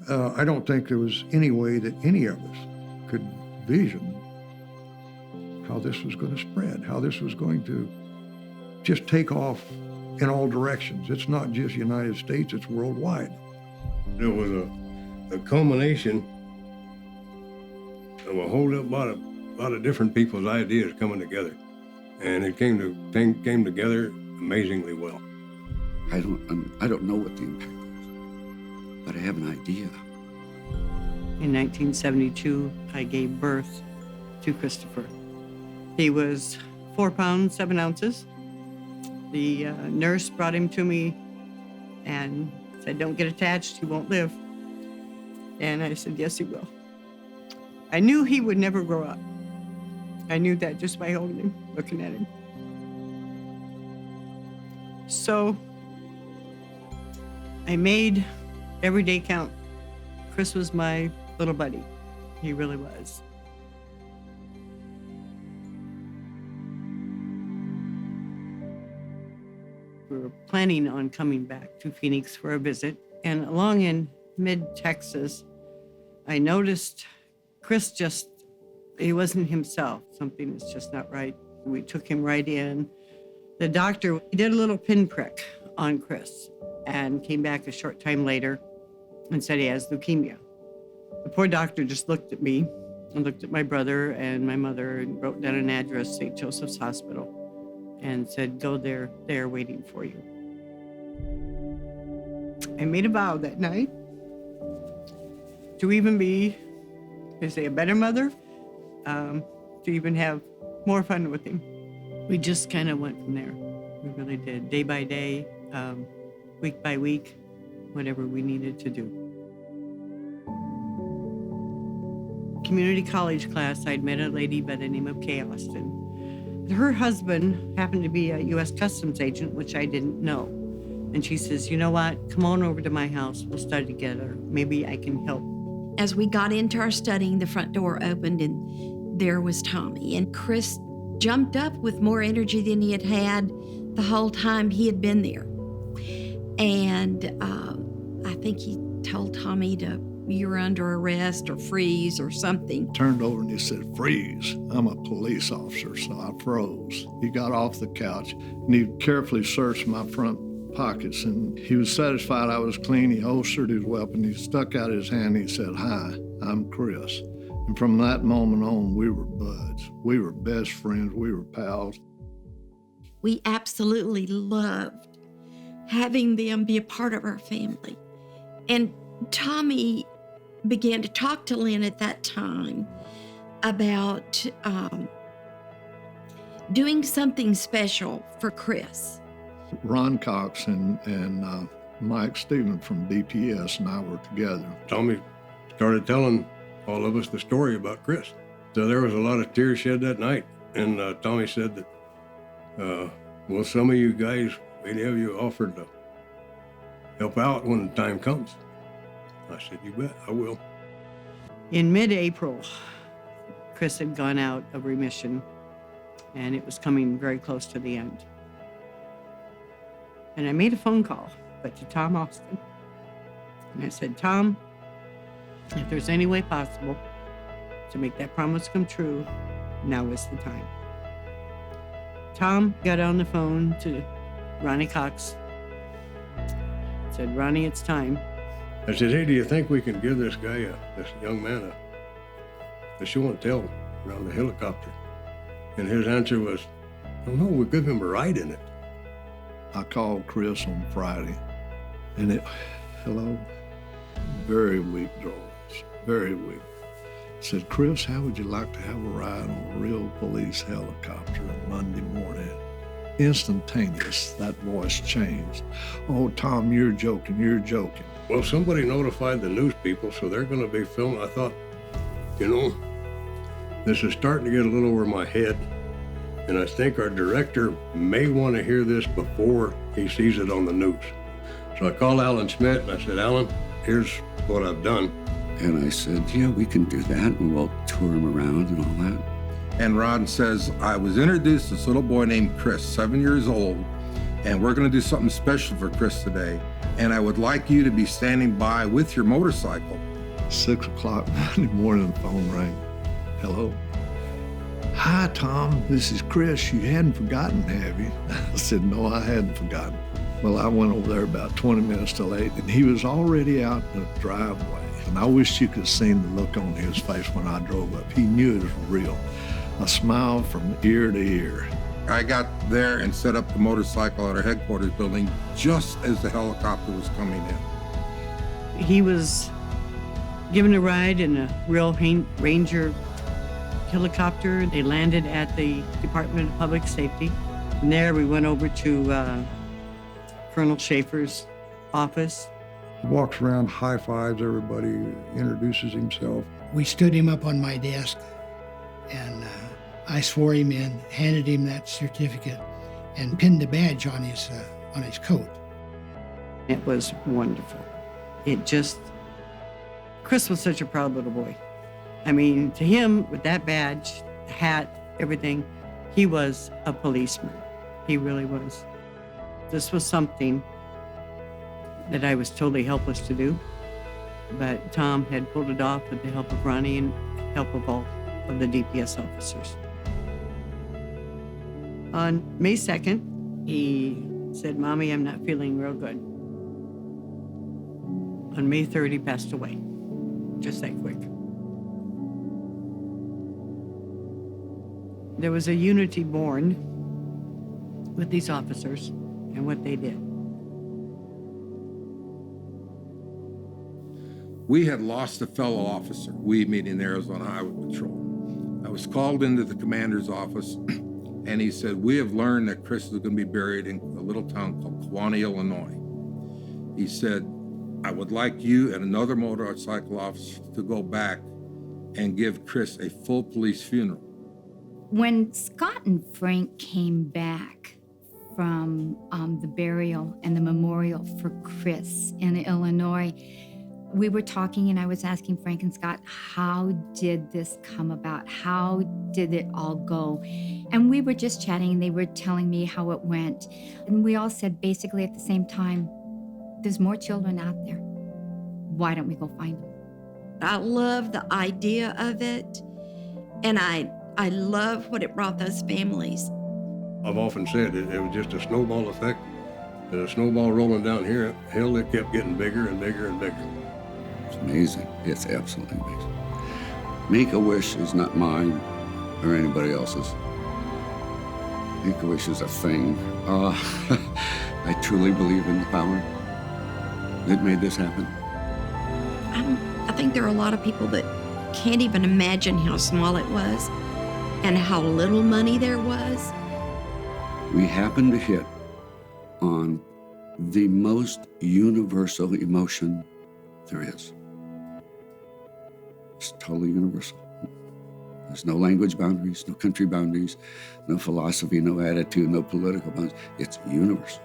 I don't think there was any way that any of us could vision how this was going to spread, how this was going to just take off in all directions. It's not just United States, it's worldwide. It was a culmination of a whole lot of different people's ideas coming together. And it came together amazingly well. I don't know what the impact was, but I have an idea. In 1972, I gave birth to Christopher. He was 4 pounds, 7 ounces. The nurse brought him to me and said, "Don't get attached, he won't live." And I said, "Yes, he will." I knew he would never grow up. I knew that just by holding him, looking at him. So I made every day count. Chris was my little buddy. He really was. We were planning on coming back to Phoenix for a visit, and along in mid-Texas, I noticed Chris he wasn't himself. Something is just not right. We took him right in. The doctor did a little pinprick on Chris and came back a short time later and said he has leukemia. The poor doctor just looked at me and looked at my brother and my mother and wrote down an address, St. Joseph's Hospital, and said, "Go there, they're waiting for you." I made a vow that night to even be, they say, a better mother, to even have more fun with him. We just kind of went from there. We really did, day by day, week by week, whatever we needed to do. Community college class, I'd met a lady by the name of Kay Austin. Her husband happened to be a U.S. Customs agent, which I didn't know. And she says, "You know what? Come on over to my house. We'll study together. Maybe I can help." As we got into our studying, the front door opened and there was Tommy. And Chris jumped up with more energy than he had the whole time he had been there. And I think he told Tommy "You're under arrest," or "freeze," or something. Turned over and he said, "Freeze." I'm a police officer, so I froze. He got off the couch and he carefully searched my front pockets, and he was satisfied I was clean. He holstered his weapon. He stuck out his hand and he said, "Hi, I'm Chris." And from that moment on, we were buds. We were best friends. We were pals. We absolutely loved having them be a part of our family. And Tommy began to talk to Lynn at that time about doing something special for Chris. Ron Cox and Mike Stevens from DPS and I were together. Tommy started telling all of us the story about Chris. So there was a lot of tears shed that night. And Tommy said that, well, some of you guys, any of you offered to help out when the time comes. I said, "You bet, I will." In mid-April, Chris had gone out of remission, and it was coming very close to the end. And I made a phone call, but to Tom Austin. And I said, "Tom, if there's any way possible to make that promise come true, now is the time." Tom got on the phone to Ronnie Cox, said, "Ronnie, it's time." I said, "Hey, do you think we can give this guy, this young man, a show and tell around the helicopter?" And his answer was, "Oh no, we'll give him a ride in it." I called Chris on Friday, and hello, very weak drawings, very weak. I said, "Chris, how would you like to have a ride on a real police helicopter Monday morning?" Instantaneous, that voice changed. "Oh, Tom, you're joking, you're joking." Well, somebody notified the news people, so they're going to be filming. I thought, this is starting to get a little over my head, and I think our director may want to hear this before he sees it on the news. So I called Alan Schmidt, and I said, "Alan, here's what I've done." And I said, "Yeah, we can do that, and we'll tour him around and all that." And Ron says, "I was introduced to this little boy named Chris, 7 years old, and we're going to do something special for Chris today. And I would like you to be standing by with your motorcycle. 6 o'clock Monday morning, the phone rang. Hello. Hi, Tom. This is Chris. You hadn't forgotten, have you? I said, no, I hadn't forgotten. Well, I went over there about 20 minutes till 8, and he was already out in the driveway. And I wish you could have seen the look on his face when I drove up. He knew it was real. A smile from ear to ear. I got there and set up the motorcycle at our headquarters building just as the helicopter was coming in. He was given a ride in a real Ranger helicopter. They landed at the Department of Public Safety. And there we went over to Colonel Schaefer's office. He walks around, high fives everybody, introduces himself. We stood him up on my desk, and I swore him in, handed him that certificate, and pinned a badge on his coat. It was wonderful. Chris was such a proud little boy. I mean, to him, with that badge, hat, everything, he was a policeman. He really was. This was something that I was totally helpless to do, but Tom had pulled it off with the help of Ronnie and help of all of the DPS officers. On May 2nd, he said, Mommy, I'm not feeling real good. On May 3rd, he passed away, just that quick. There was a unity born with these officers and what they did. We had lost a fellow officer, we meaning the Arizona Highway Patrol. I was called into the commander's office, and he said, we have learned that Chris is going to be buried in a little town called Kewanee, Illinois. He said, I would like you and another motorcycle officer to go back and give Chris a full police funeral. When Scott and Frank came back from the burial and the memorial for Chris in Illinois, we were talking and I was asking Frank and Scott, how did this come about? How did it all go? And we were just chatting and they were telling me how it went. And we all said basically at the same time, there's more children out there. Why don't we go find them? I love the idea of it, and I love what it brought those families. I've often said it was just a snowball effect. And a snowball rolling down here, hell, it kept getting bigger and bigger and bigger. It's amazing. It's absolutely amazing. Make-A-Wish is not mine or anybody else's. Make-A-Wish is a thing. I truly believe in the power that made this happen. I think there are a lot of people that can't even imagine how small it was and how little money there was. We happened to hit on the most universal emotion there is. It's totally universal. There's no language boundaries, no country boundaries, no philosophy, no attitude, no political boundaries. It's universal.